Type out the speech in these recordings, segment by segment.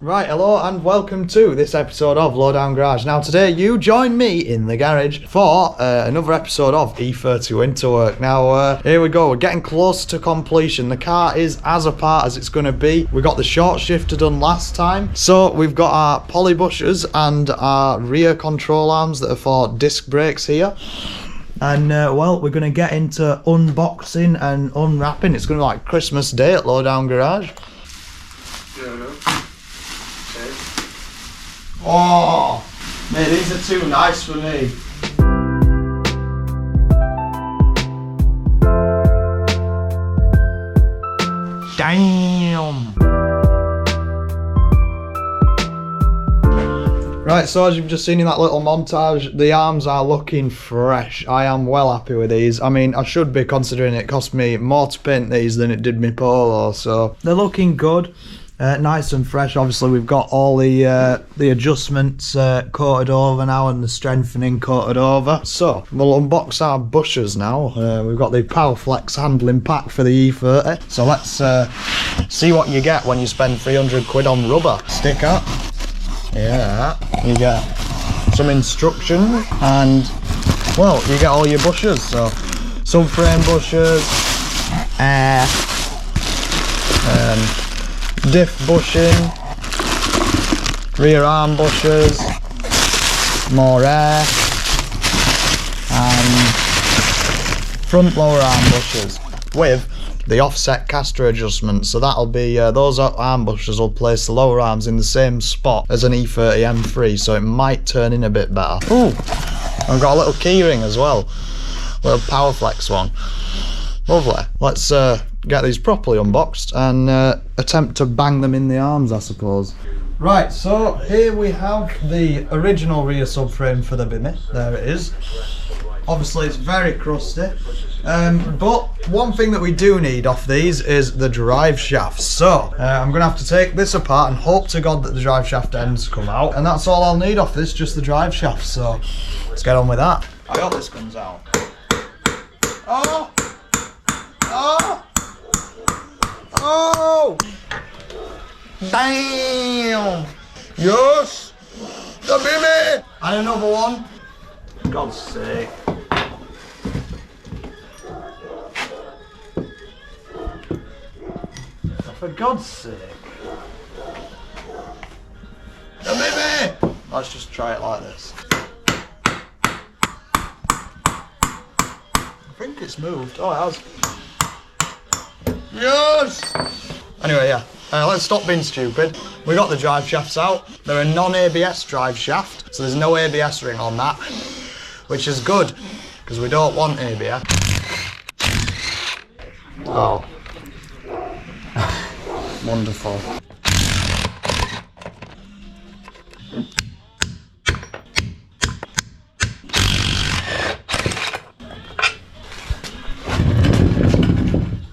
Right, hello and welcome to this episode of Lowdown Garage. Now today you join me in the garage for another episode of E30 Winter Work. Now here we go, we're getting close to completion. The car is as apart as it's going to be. We got the short shifter done last time. So we've got our polybushes and our rear control arms that are for disc brakes here. And well, we're going to get into unboxing and unwrapping. It's going to be like Christmas Day at Lowdown Garage. Oh, mate, these are too nice for me. Damn. Right, so as you've just seen in that little montage, the arms are looking fresh. I am well happy with these. I mean, I should be, considering it cost me more to paint these than it did me Polo, so they're looking good. Nice and fresh. Obviously we've got all the adjustments coated over now and the strengthening coated over. So we'll unbox our bushes now. We've got the Powerflex handling pack for the E30. So let's see what you get when you spend 300 quid on rubber. Sticker. Yeah, you get some instructions and, well, you get all your bushes. So subframe bushes, air, diff bushing, rear arm bushes, more air, and front lower arm bushes with the offset caster adjustment. So that'll be those arm bushes will place the lower arms in the same spot as an E30 M3, so it might turn in a bit better. Ooh, I've got a little keyring as well, little Powerflex one. Lovely. Let's get these properly unboxed and attempt to bang them in the arms, I suppose. Right, so here we have the original rear subframe for the Bimmy. There it is. Obviously it's very crusty, but one thing that we do need off these is the drive shafts. So I'm going to have to take this apart and hope to God that the drive shaft ends come out, and that's all I'll need off this, just the drive shaft. So let's get on with that. I hope this comes out. Oh! Oh! Oh! Damn! Yes! The Bimmy! And another one. For God's sake. For God's sake. The Bimmy! Let's just try it like this. I think it's moved. Oh, it has. Yes! Anyway, yeah, let's stop being stupid. We got the drive shafts out. They're a non-ABS drive shaft, so there's no ABS ring on that, which is good, because we don't want ABS. Oh. Wonderful.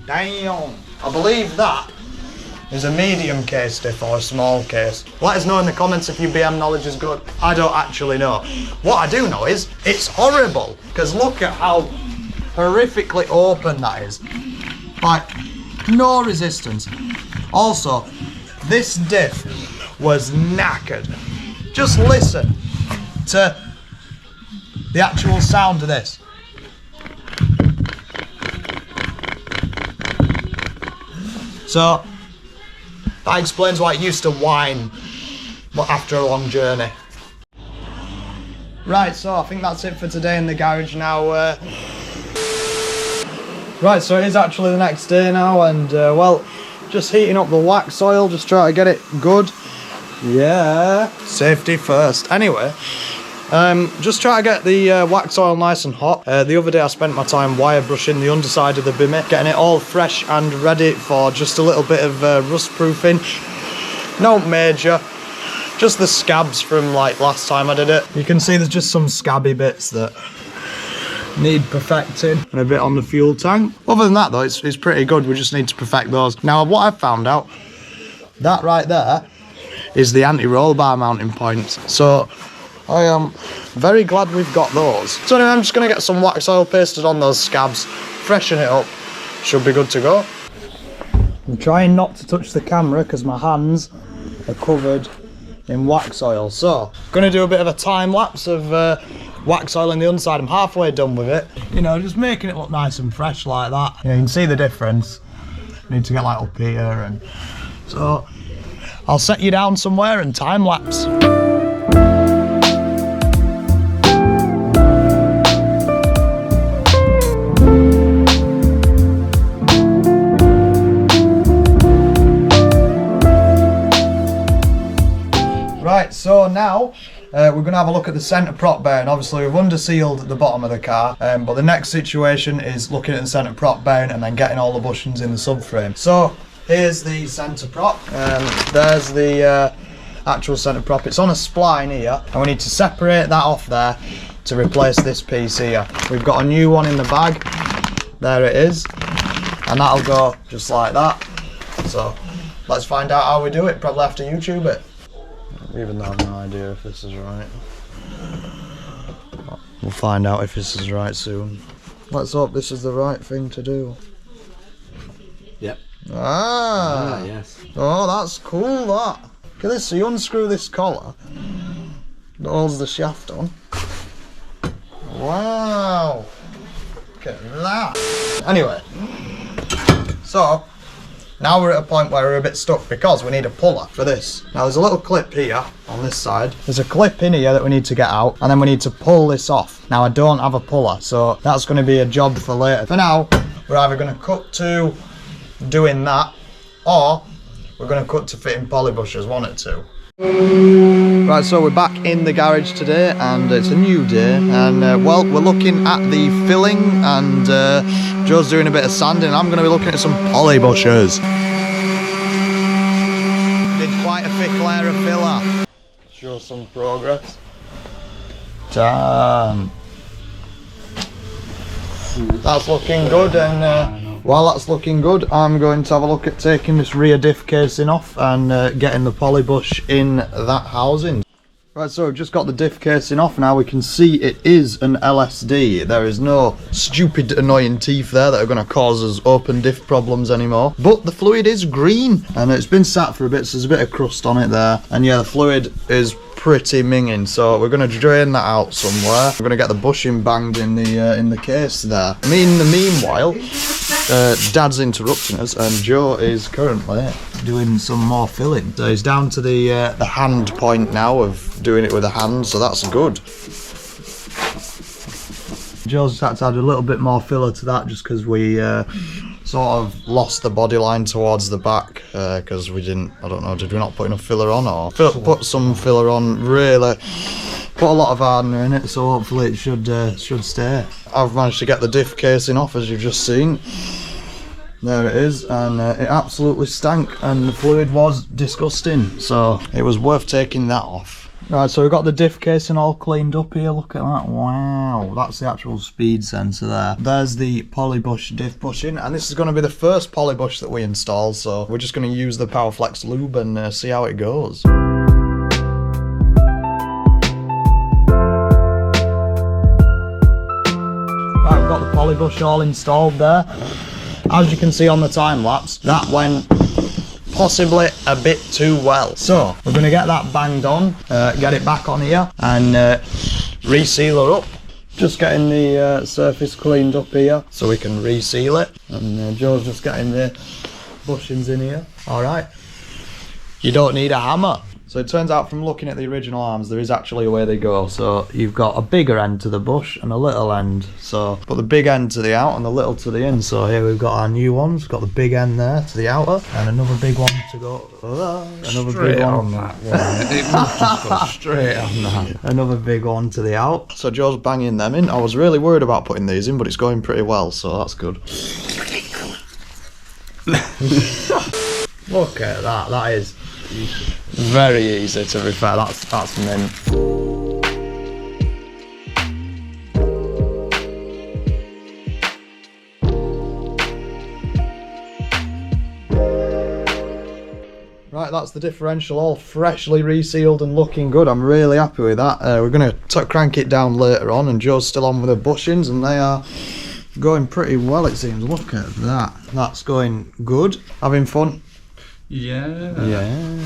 Damn! I believe that is a medium case diff or a small case. Let us know in the comments if your BM knowledge is good. I don't actually know. What I do know is it's horrible, because look at how horrifically open that is. Like, no resistance. Also, this diff was knackered. Just listen to the actual sound of this. So that explains why it used to whine after a long journey. Right, so I think that's it for today in the garage now. Right, so it is actually the next day now, and well, just heating up the wax oil, just try to get it good. Yeah, safety first. Anyway, just try to get the wax oil nice and hot. The other day I spent my time wire brushing the underside of the Bimmy, getting it all fresh and ready for just a little bit of rust proofing. No major, just the scabs from like last time I did it. You can see there's just some scabby bits that need perfecting, and a bit on the fuel tank. Other than that though, it's pretty good. We just need to perfect those. Now what I've found out, that right there is the anti-roll bar mounting points. So I am very glad we've got those. So anyway, I'm just going to get some wax oil pasted on those scabs, freshen it up, should be good to go. I'm trying not to touch the camera because my hands are covered in wax oil. So, gonna do a bit of a time lapse of wax oil on the inside. I'm halfway done with it. You know, just making it look nice and fresh like that. You know, you can see the difference. Need to get like up here, and so I'll set you down somewhere and time lapse. Right, so now we're going to have a look at the centre prop bearing. Obviously we've under-sealed the bottom of the car, but the next situation is looking at the centre prop bearing and then getting all the bushings in the subframe. So here's the centre prop, there's the actual centre prop. It's on a spline here, and we need to separate that off there to replace this piece here. We've got a new one in the bag, there it is, and that'll go just like that. So let's find out how we do it, probably have to YouTube it. Even though I have no idea if this is right. We'll find out if this is right soon. Let's hope this is the right thing to do. Yep. Ah, yes. Oh, that's cool, that. Look at this, so you unscrew this collar that holds the shaft on. Wow. Look at that. Anyway, so now we're at a point where we're a bit stuck because we need a puller for this. Now there's a little clip here on this side. There's a clip in here that we need to get out, and then we need to pull this off. Now I don't have a puller, so that's going to be a job for later. For now, we're either going to cut to doing that, or we're going to cut to fitting polybushes, one or two. Right, so we're back in the garage today, and it's a new day, and well, we're looking at the filling, and Joe's doing a bit of sanding. I'm going to be looking at some polybushes. Did quite a thick layer of filler. Show some progress. Damn. That's looking good, and while that's looking good, I'm going to have a look at taking this rear diff casing off and getting the polybush in that housing. Right, so we've just got the diff casing off now. We can see it is an LSD. There is no stupid annoying teeth there that are going to cause us open diff problems anymore. But the fluid is green, and it's been sat for a bit, so there's a bit of crust on it there. And yeah, the fluid is pretty minging, so we're going to drain that out somewhere. We're going to get the bushing banged in the case there. I mean, in the meanwhile, Dad's interrupting us, and Joe is currently doing some more filling. So he's down to the hand point now of doing it with a hand, so that's good. Joe's just had to add a little bit more filler to that just because we sort of lost the body line towards the back because we didn't, I don't know, did we not put enough filler on, or put some filler on, really put a lot of hardener in it, so hopefully it should stay. I've managed to get the diff casing off, as you've just seen. There it is, and it absolutely stank, and the fluid was disgusting, so it was worth taking that off. Right, so we've got the diff casing all cleaned up here, look at that, wow, that's the actual speed sensor there. There's the polybush diff bushing, and this is going to be the first polybush that we install, so we're just going to use the Powerflex lube and see how it goes. Right, we've got the polybush all installed there. As you can see on the time lapse, that went possibly a bit too well. So we're going to get that banged on, get it back on here, and reseal her up. Just getting the surface cleaned up here so we can reseal it. And Joe's just getting the bushings in here. All right. You don't need a hammer. So it turns out from looking at the original arms, there is actually a way they go. So you've got a bigger end to the bush and a little end. So put the big end to the out and the little to the in. So here we've got our new ones. We've got the big end there to the outer, and another big one to go. Another straight big one on that. Yeah, it must just go straight on that. Another big one to the out. So Joe's banging them in. I was really worried about putting these in, but it's going pretty well, so that's good. Look at that. That is very easy, to be fair. That's mint. Right, that's the differential all freshly resealed and looking good. I'm really happy with that. We're going to crank it down later on, and Joe's still on with the bushings, and they are going pretty well, it seems. Look at that. That's going good. Having fun. Yeah. Yeah.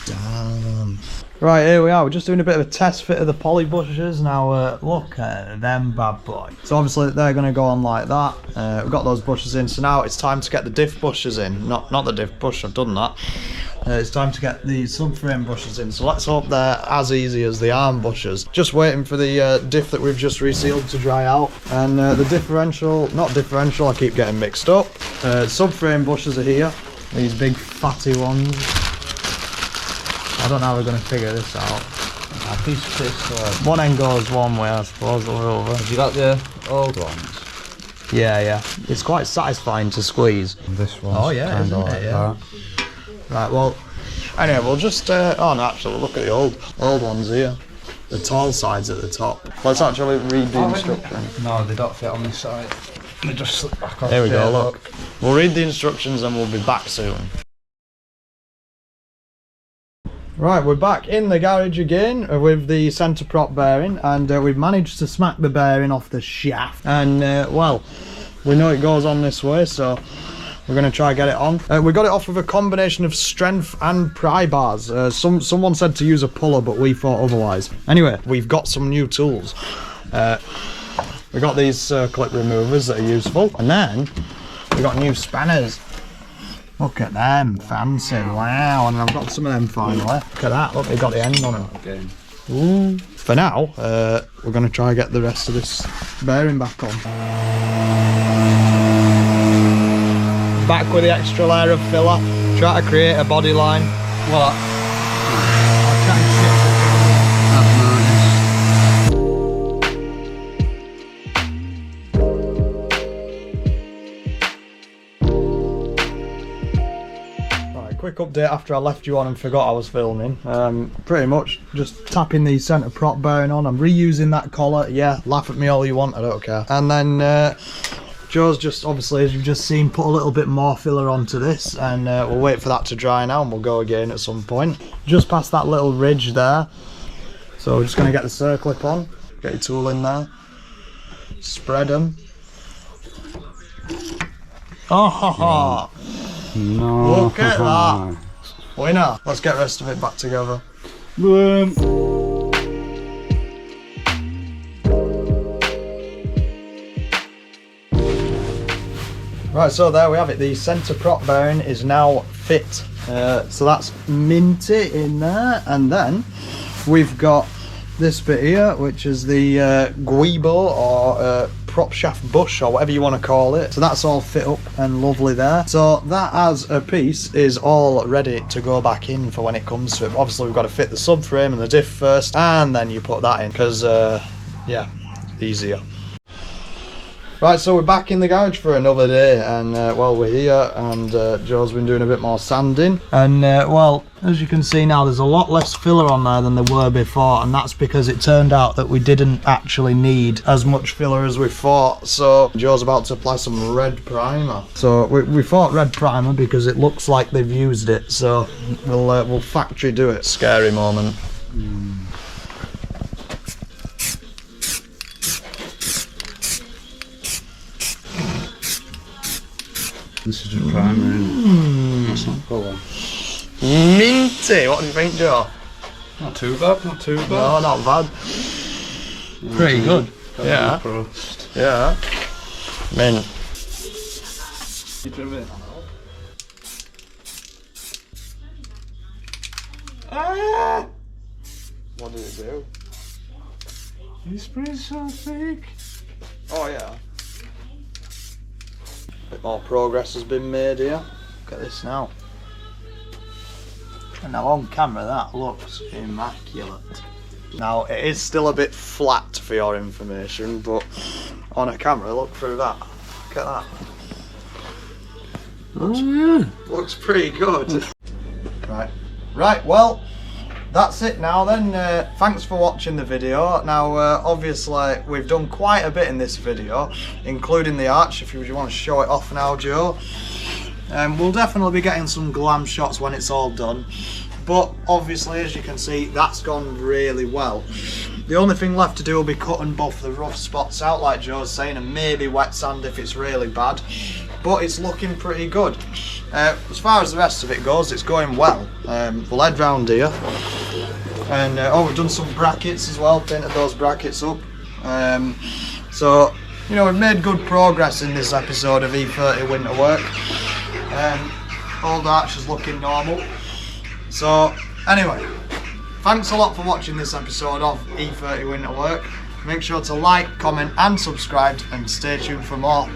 Damn. Right, here we are. We're just doing a bit of a test fit of the Polybushes. Now, look at them bad boy. So obviously they're going to go on like that. We've got those bushes in. So now it's time to get the diff bushes in. Not the diff bush. I've done that. It's time to get the subframe bushes in. So let's hope they're as easy as the arm bushes. Just waiting for the diff that we've just resealed to dry out. And the differential, not differential, I keep getting mixed up. Subframe bushes are here. These big fatty ones. I don't know how we're going to figure this out. One end goes one way, I suppose, or over. Have you got the old ones? Yeah. It's quite satisfying to squeeze. This one. Oh yeah, isn't it? Yeah. Right, well, anyway, we'll just, oh no, actually, look at the old ones here. The tall sides at the top. Let's actually read the instructions. No, they don't fit on this side. They just slip back on. Here we go, look. We'll read the instructions and we'll be back soon. Right, we're back in the garage again with the centre prop bearing, and we've managed to smack the bearing off the shaft. And, well, we know it goes on this way, so we're going to try and get it on. We got it off with a combination of strength and pry bars. Someone said to use a puller, but we thought otherwise. Anyway, we've got some new tools. We got these clip removers that are useful, and then we got new spanners. Look at them, fancy, wow, and I've got some of them finally. Look at that, look, they got the end on them. Okay. Ooh. For now, we're going to try and get the rest of this bearing back on. Back with the extra layer of filler, try to create a body line. What? I'll try and shit the quick update after I left you on and forgot I was filming. Pretty much just tapping the centre prop bearing on. I'm reusing that collar. Yeah, laugh at me all you want, I don't care. And then Joe's just, obviously, as you've just seen, put a little bit more filler onto this, and we'll wait for that to dry now and we'll go again at some point. Just past that little ridge there. So we're just going to get the circlip on, get your tool in there, spread them. Oh ha ha! No. Look at that! Winner! Let's get the rest of it back together. Right, so there we have it. The centre prop bearing is now fit. So that's minty in there. And then we've got this bit here, which is the guibo or prop shaft bush or whatever you want to call it. So that's all fit up and lovely there. So that as a piece is all ready to go back in for when it comes to it. Obviously we've got to fit the subframe and the diff first, and then you put that in because yeah, easier. Right, so we're back in the garage for another day, and well, we're here, and Joe's been doing a bit more sanding, and well, as you can see now, there's a lot less filler on there than there were before, and that's because it turned out that we didn't actually need as much filler as we thought. So Joe's about to apply some red primer. So we thought red primer because it looks like they've used it, so we'll factory do it. Scary moment. This is just primer, isn't it? That's not colour. Minty! What do you think, Joe? Not too bad, not too bad. No, not bad. Pretty good. Yeah. Yeah. Mint. You trim it. Ah! What did it do? You sprayed so thick. Oh yeah. A bit more progress has been made here. Look at this now. And now on camera that looks immaculate. Now it is still a bit flat for your information, but on a camera, look through that. Look at that. Oh yeah. Looks pretty good. Right, well, that's it now then. Thanks for watching the video. Now obviously we've done quite a bit in this video, including the arch, if you want to show it off now, Joe. We'll definitely be getting some glam shots when it's all done, but obviously as you can see that's gone really well. The only thing left to do will be cut and buff the rough spots out like Joe's saying, and maybe wet sand if it's really bad, but it's looking pretty good. As far as the rest of it goes, it's going well. We'll head round here. And we've done some brackets as well, painted those brackets up. So, you know, we've made good progress in this episode of E30 Winter Work. Old Arch is looking normal. So, anyway, thanks a lot for watching this episode of E30 Winter Work. Make sure to like, comment and subscribe and stay tuned for more.